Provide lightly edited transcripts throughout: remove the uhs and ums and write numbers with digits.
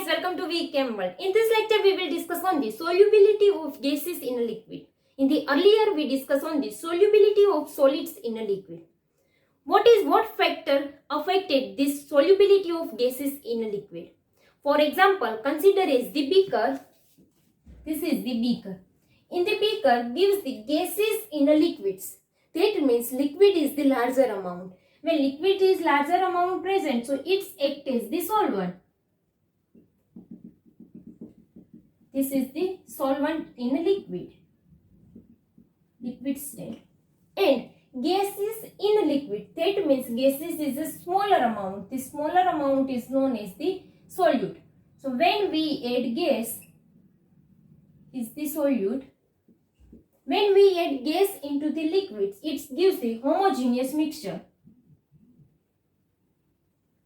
guys, welcome to Chem World. In this lecture, we will discuss on the solubility of gases in a liquid. In the earlier, we discussed on the solubility of solids in a liquid. What factor affected this solubility of gases in a liquid? For example, consider as the beaker. This is the beaker. In the beaker gives the gases in a liquids. That means liquid is the larger amount. When liquid is larger amount present, so it's act as the solvent. This is the solvent in a liquid state. And gases in a liquid, that means gases is a smaller amount. The smaller amount is known as the solute. So when we add gas, is the solute. When we add gas into the liquids, it gives the homogeneous mixture.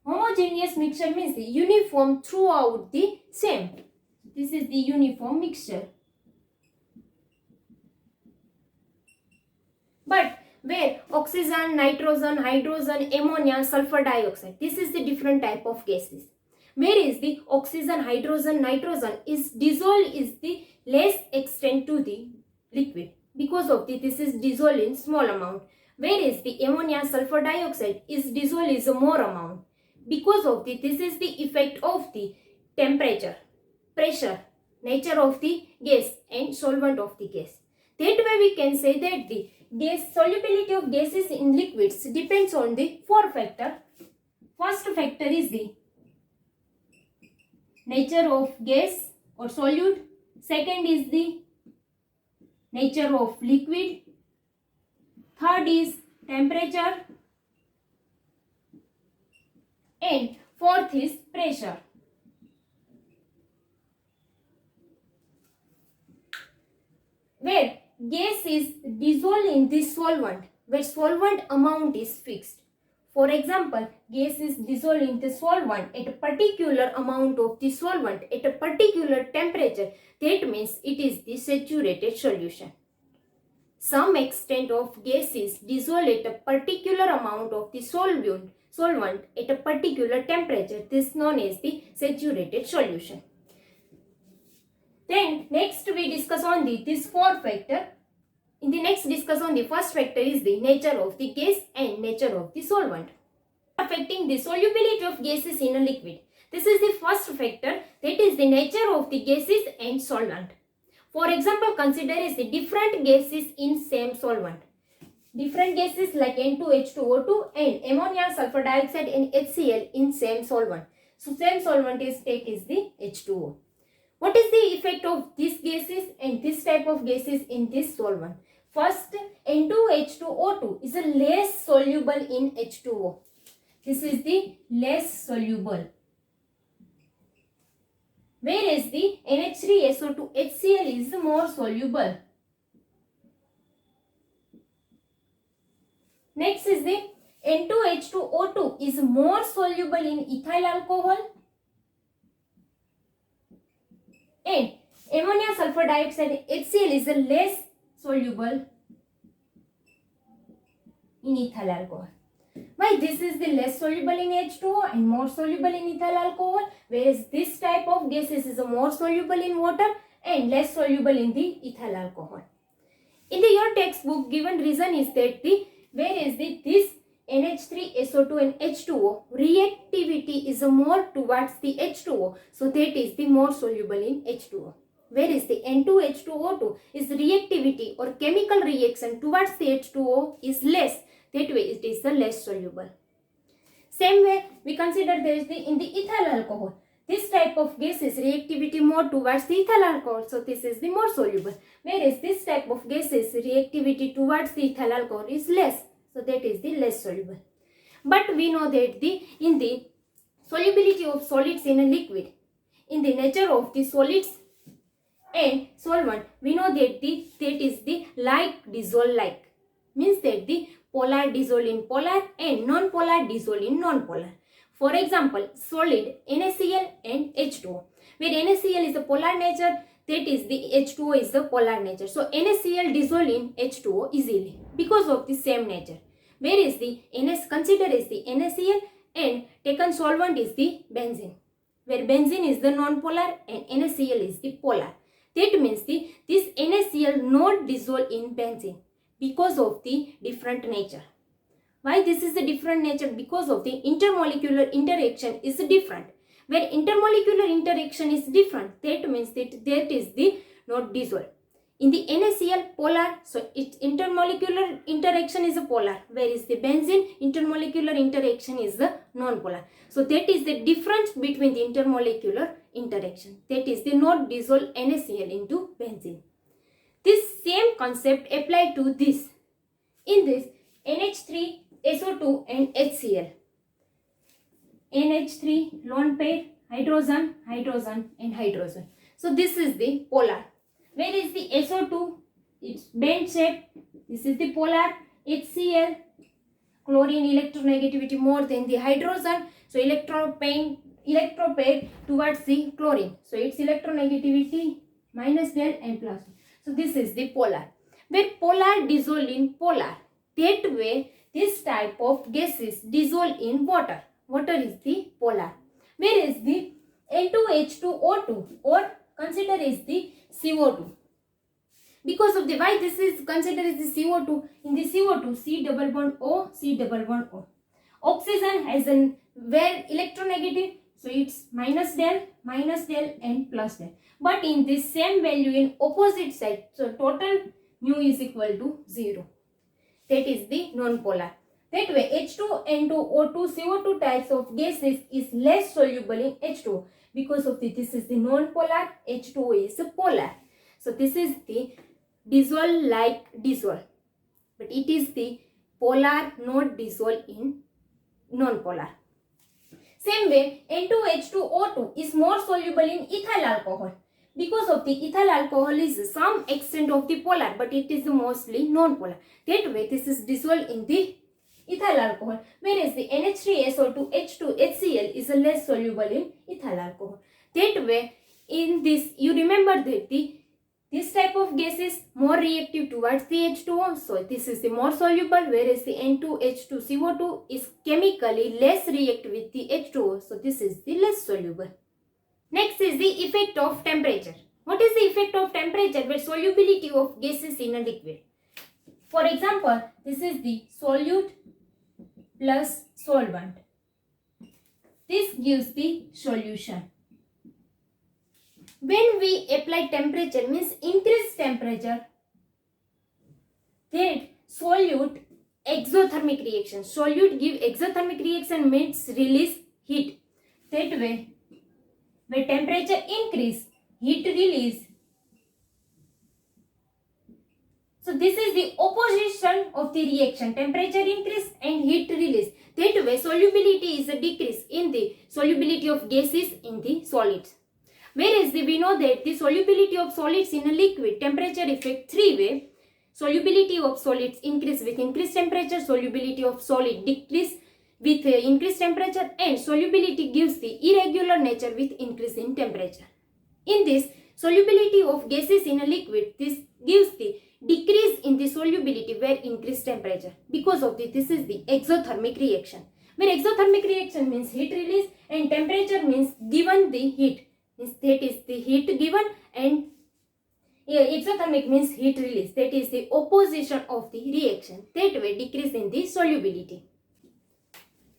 Homogeneous mixture means the uniform throughout the same. This is the uniform mixture. But where oxygen, nitrogen, hydrogen, ammonia, sulfur dioxide, this is the different type of gases. Whereas the oxygen, hydrogen, nitrogen is dissolved is the less extent to the liquid. Because of this is dissolved in small amount. Whereas the ammonia, sulfur dioxide is dissolved is a more amount. Because of this is the effect of the temperature, pressure, nature of the gas and solvent of the gas. That way we can say that the gas solubility of gases in liquids depends on the four factors. First factor is the nature of gas or solute. Second is the nature of liquid. Third is temperature. And fourth is pressure. Where gas is dissolved in the solvent, where solvent amount is fixed. For example, gas is dissolved in the solvent at a particular amount of the solvent at a particular temperature. That means it is the saturated solution. Some extent of gas is dissolved at a particular amount of the solvent at a particular temperature. This is known as the saturated solution. Then next we discuss on this four factor. In the next discuss on the first factor is the nature of the gas and nature of the solvent. Affecting the solubility of gases in a liquid. This is the first factor, that is the nature of the gases and solvent. For example, consider as the different gases in same solvent. Different gases like N2H2O2 and ammonia, sulfur dioxide and HCl in same solvent. So same solvent is take is the H2O. What is the effect of these gases and this type of gases in this solvent? First, N2H2O2 is a less soluble in H2O. This is the less soluble. Whereas the NH3SO2 HCl is more soluble. Next is the N2H2O2 is more soluble in ethyl alcohol. And ammonia, sulfur dioxide, HCl is less soluble in ethyl alcohol. Why this is the less soluble in H2O and more soluble in ethyl alcohol, whereas this type of gases is more soluble in water and less soluble in the ethyl alcohol. In your textbook given reason is that this NH3SO2 and H2O reactivity is more towards the H2O, so that is the more soluble in H2O. Whereas the N2H2O2 is reactivity or chemical reaction towards the H2O is less, that way it is the less soluble. Same way we consider there is in the ethyl alcohol. This type of gas is reactivity more towards the ethyl alcohol, so this is the more soluble. Whereas this type of gas is reactivity towards the ethyl alcohol is less, so that is the less soluble. But we know that in the solubility of solids in a liquid, in the nature of the solids and solvent, we know that that is the like dissolve like. Means that the polar dissolve in polar and non-polar dissolve in non-polar. For example, solid NaCl and H2O. Where NaCl is a polar nature, that is the H2O is the polar nature. So NaCl dissolve in H2O easily because of the same nature. Whereas the consider as the NaCl and taken solvent is the benzene. where benzene is the non-polar and NaCl is the polar. That means this NaCl not dissolve in benzene because of the different nature. Why this is the different nature? Because of the intermolecular interaction is different. Where intermolecular interaction is different, that means that is the not dissolve. In the NaCl polar, so its intermolecular interaction is a polar, whereas the benzene intermolecular interaction is the non-polar. So that is the difference between the intermolecular interaction. That is the not dissolve NaCl into benzene. This same concept applied to this. In this NH3, SO2 and HCl. NH3 lone pair, hydrogen, hydrogen and hydrogen. So this is the polar. Where is the SO2? It's bent shape. This is the polar. HCl, chlorine electronegativity more than the hydrogen. So electropair towards the chlorine. So its electronegativity minus del and plus. So this is the polar. Where polar dissolve in polar. That way this type of gases dissolve in water. Water is the polar. Where is the N2H2O2 or consider is the CO2. Because of the why this is considered as the CO2, in the CO2 C double bond O, C double bond O. Oxygen has an where electronegative, so it's minus del and plus del. But in this same value in opposite side, so total mu is equal to 0. That is the non-polar. That way H2N2O2 CO2 types of gases is less soluble in H2O. Because of this is the non-polar, H2O is polar. So this is the dissolve like dissolve. But it is the polar not dissolve in non-polar. Same way N2H2O2 is more soluble in ethyl alcohol. Because of the ethyl alcohol is some extent of the polar, but it is mostly non-polar. That way this is dissolved in the ethyl alcohol, whereas the NH3SO2 H2 HCl is less soluble in ethyl alcohol. That way in this you remember that this type of gas is more reactive towards the H2O, so this is the more soluble, whereas the N2H2CO2 is chemically less reactive with the H2O, so this is the less soluble. Next is the effect of temperature. What is the effect of temperature? Where solubility of gases in a liquid. For example, this is the solute plus solvent. This gives the solution. When we apply temperature, means increase temperature, that solute exothermic reaction. Solute give exothermic reaction means release heat. That way, when temperature increase, heat release. So this is the opposition of the reaction. Temperature increase and heat release. That way solubility is a decrease in the solubility of gases in the solids. Whereas we know that the solubility of solids in a liquid, temperature effect three-way. Solubility of solids increase with increased temperature, solubility of solid decrease with increased temperature, and solubility gives the irregular nature with increase in temperature. In this, solubility of gases in a liquid, this gives the decrease in the solubility where increased temperature. Because of this is the exothermic reaction. Where exothermic reaction means heat release and temperature means given the heat. Means that is the heat given, and exothermic means heat release. That is the opposition of the reaction. That way decrease in the solubility.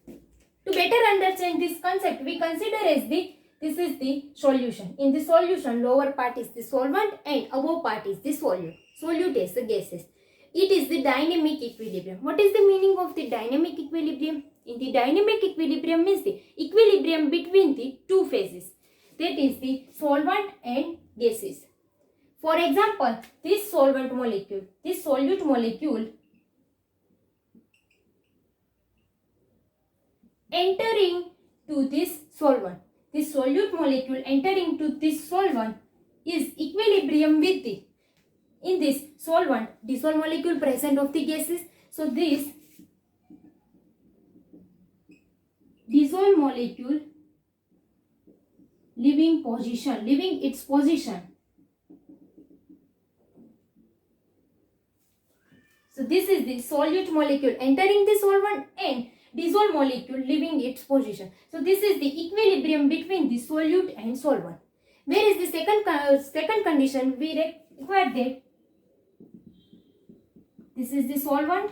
To better understand this concept, we consider as this is the solution. In the solution, lower part is the solvent and above part is the solute. Solute is the gases. It is the dynamic equilibrium. What is the meaning of the dynamic equilibrium? In the dynamic equilibrium means the equilibrium between the two phases. That is the solvent and gases. For example, this solvent molecule, this solute molecule entering to this solvent. This solute molecule entering to this solvent is equilibrium with the, in this solvent, dissolved molecule present of the gases. So this dissolved molecule leaving its position. So this is the solute molecule entering the solvent and dissolved molecule leaving its position. So this is the equilibrium between the solute and solvent. Where is the second condition? We require that this is the solvent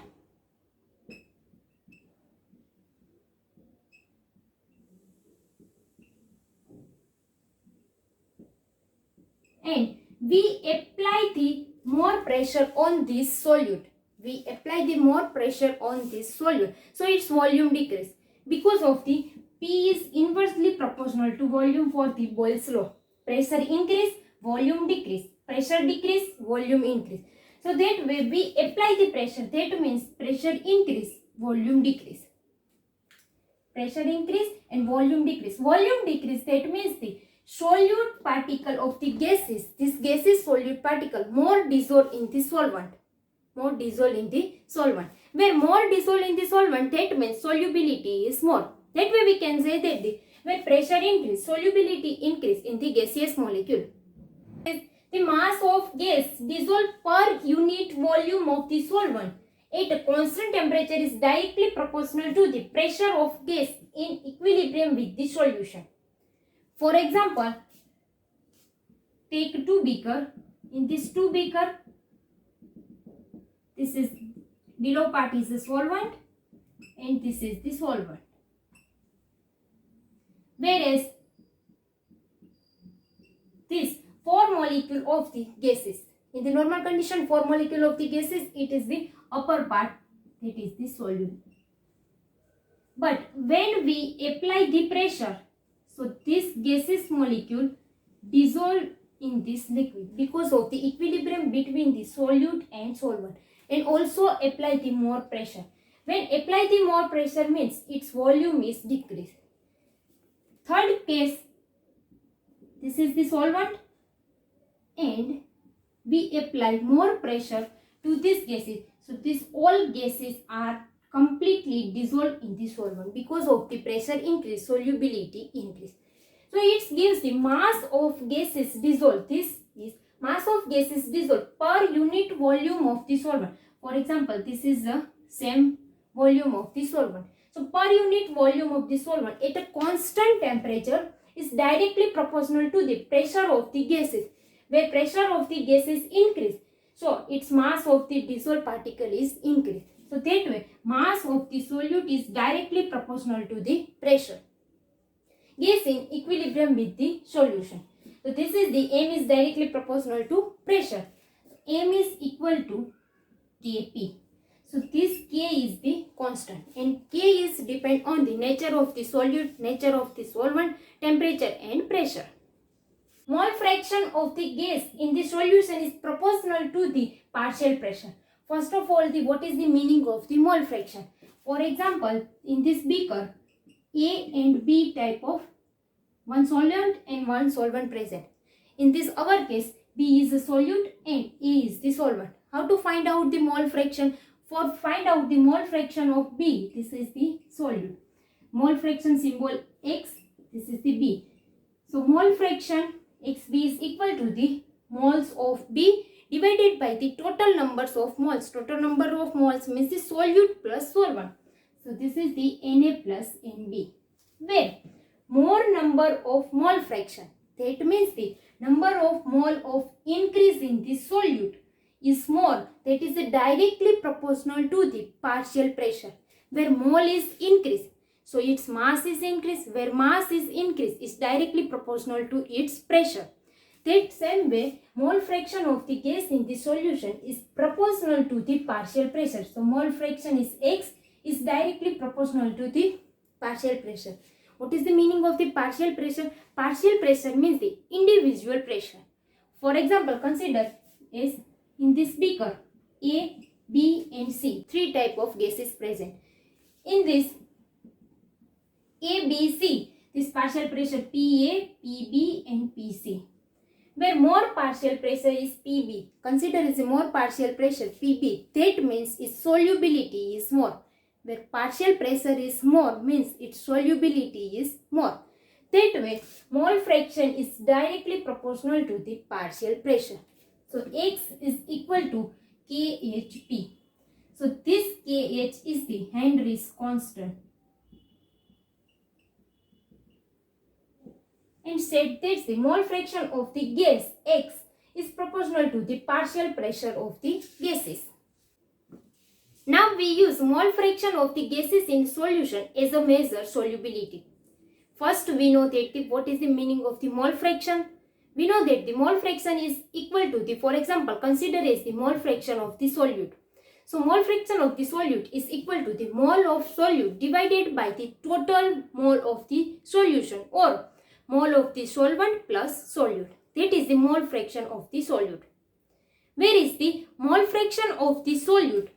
and we apply the more pressure on this solute. We apply the more pressure on this solute. So its volume decrease. Because of the P is inversely proportional to volume for the Boyle's law. Pressure increase, volume decrease. Pressure decrease, volume increase. So that way we apply the pressure. That means pressure increase, volume decrease. Pressure increase and volume decrease. Volume decrease, that means the solute particle of the gases, this gaseous solute particle more dissolved in the solvent. More dissolved in the solvent. Where more dissolved in the solvent, that means solubility is more. That way we can say that where pressure increase, solubility increase in the gaseous molecule. The mass of gas dissolved per unit volume of the solvent at a constant temperature is directly proportional to the pressure of gas in equilibrium with the solution. For example, take two beaker. In this two beaker, this is below part is the solvent and this is the solvent. Whereas this 4 molecule of the gases, in the normal condition 4 molecule of the gases, it is the upper part, that is the solute. But when we apply the pressure, so this gaseous molecule dissolve in this liquid because of the equilibrium between the solute and solvent, and also apply the more pressure. When apply the more pressure means its volume is decreased. Third case, this is the solvent and we apply more pressure to these gases. So these all gases are completely dissolved in the solvent because of the pressure increase, solubility increase. So it gives the mass of gases dissolved. This is mass of gases dissolved per unit volume of the solvent. For example, this is the same volume of the solvent. So per unit volume of the solvent at a constant temperature is directly proportional to the pressure of the gases. Where pressure of the gases increase, so its mass of the dissolved particle is increased. So that way mass of the solute is directly proportional to the pressure. Gas in equilibrium with the solution. So this is the M is directly proportional to pressure. M is equal to Kp. So this K is the constant and K is depend on the nature of the solute, nature of the solvent, temperature and pressure. Mole fraction of the gas in the solution is proportional to the partial pressure. First of all, what is the meaning of the mole fraction? For example, in this beaker, A and B type of one solvent and one solvent present. In this our case, B is the solute and A is the solvent. How to find out the mole fraction? For find out the mole fraction of B, this is the solute. Mole fraction symbol X, this is the B. So mole fraction XB is equal to the moles of B divided by the total numbers of moles. Total number of moles means the solute plus solvent. So this is the Na plus Nb. Where more number of mole fraction, that means the number of mole of increase in the solute is more, that is directly proportional to the partial pressure. Where mole is increased, so its mass is increased. Where mass is increased is directly proportional to its pressure. That same way, mole fraction of the gas in the solution is proportional to the partial pressure. So mole fraction is X is directly proportional to the partial pressure. What is the meaning of the partial pressure? Partial pressure means the individual pressure. For example, consider is in this beaker A, B and C, 3 type of gases present. In this A, B, C, this partial pressure PA, PB and PC. Where more partial pressure is PB, consider is a more partial pressure PB, that means its solubility is more. Where partial pressure is more means its solubility is more. That way mole fraction is directly proportional to the partial pressure. So X is equal to KHP. So this KH is the Henry's constant. and said that the mole fraction of the gas X is proportional to the partial pressure of the gases. Now we use mole fraction of the gases in solution as a measure solubility. First we know that what is the meaning of the mole fraction. We know that the mole fraction is equal to the, for example, consider as the mole fraction of the solute. So mole fraction of the solute is equal to the mole of solute divided by the total mole of the solution, or mole of the solvent plus solute. That is the mole fraction of the solute. Where is the mole fraction of the solute?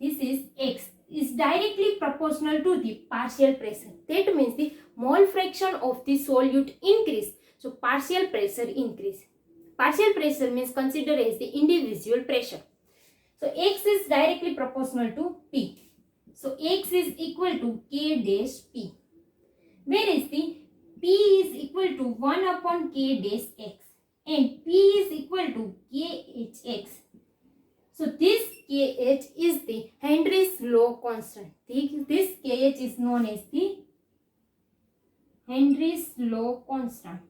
This is X, is directly proportional to the partial pressure. That means the mole fraction of the solute increase, so partial pressure increase. Partial pressure means consider as the individual pressure. So X is directly proportional to P. So X is equal to K dash P. Where is the P is equal to 1 upon K dash X and P is equal to KHX. So this KH is the Henry's law constant. This KH is known as the Henry's law constant.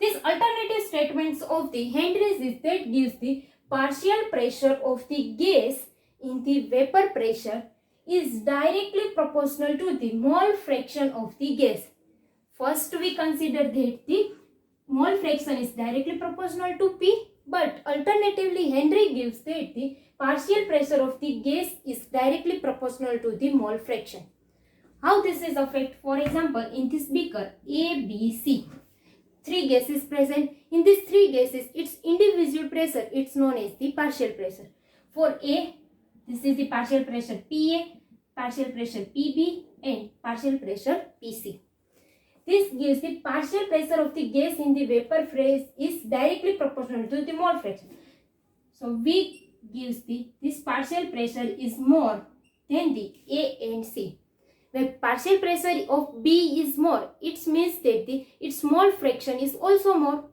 These alternative statements of the Henry's is that gives the partial pressure of the gas in the vapor pressure is directly proportional to the mole fraction of the gas. First we consider that the mole fraction is directly proportional to P, but alternatively Henry gives that the partial pressure of the gas is directly proportional to the mole fraction. How this is affect? For example, in this beaker A, B, C, 3 gases present. In these 3 gases, its individual pressure, it's known as the partial pressure. For A, this is the partial pressure PA, partial pressure PB and partial pressure PC. This gives the partial pressure of the gas in the vapor phase is directly proportional to the mole fraction. So V gives this partial pressure is more than the A and C. When partial pressure of B is more, it means that its mole fraction is also more.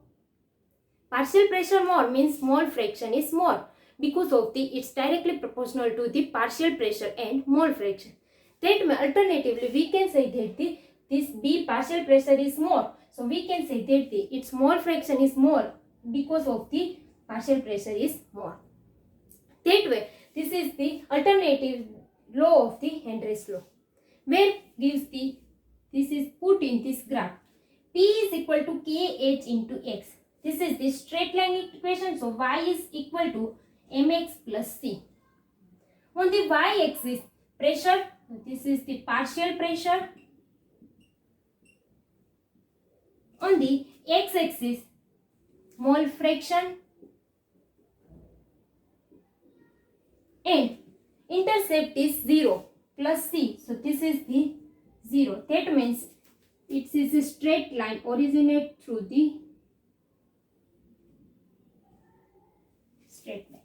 Partial pressure more means mole fraction is more because of it's directly proportional to the partial pressure and mole fraction. That alternatively we can say that this B partial pressure is more. So we can say that its mole fraction is more because of the partial pressure is more. That way, this is the alternative law of the Henry's law. Where gives this is put in this graph. P is equal to KH into X. This is the straight line equation. So Y is equal to mx plus C. On the Y axis, pressure, this is the partial pressure. On the X axis, mole fraction and intercept is 0 plus C. So this is the 0. That means it is a straight line originate through the straight line.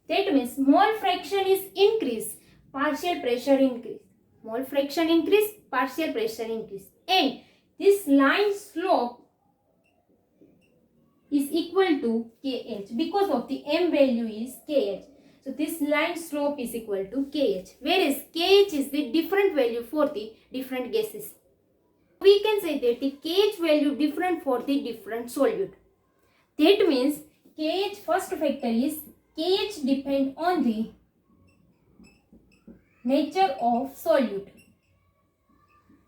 That means mole fraction is increase, partial pressure increase. Mole fraction increase, partial pressure increase. And this line slope is equal to KH because of the M value is KH. So this line slope is equal to KH, whereas KH is the different value for the different gases. We can say that the KH value different for the different solute. That means KH first factor is KH depend on the nature of solute.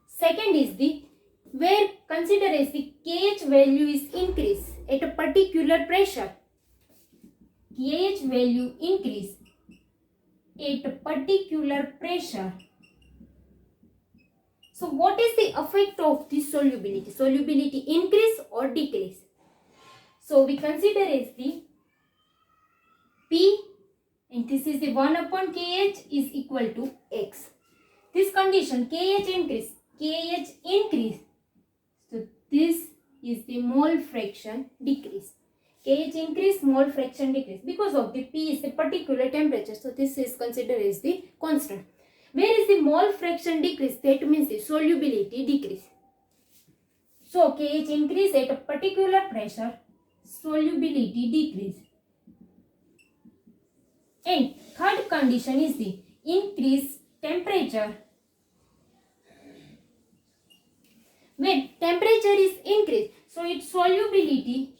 Second is the where consider as the KH value is increase at a particular pressure. KH value increase at a particular pressure. So what is the effect of the solubility? Solubility increase or decrease? So we consider as the P, and this is the 1 upon KH is equal to X. This condition KH increase. So this is the mole fraction decrease. KH increase, mole fraction decrease because of the P is the particular temperature. So this is considered as the constant. Where is the mole fraction decrease? That means the solubility decrease. So KH increase at a particular pressure, solubility decrease. And third condition is the increased temperature. When temperature is increased, so its solubility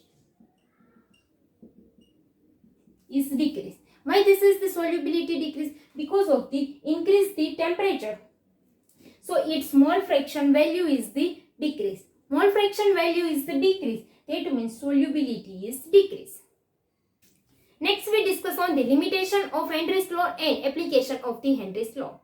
is decreased. Why this is the solubility decrease? Because of the increase the temperature. So its mole fraction value is the decrease. Mole fraction value is the decrease. That means solubility is decrease. Next we discuss on the limitation of Henry's law and application of the Henry's law.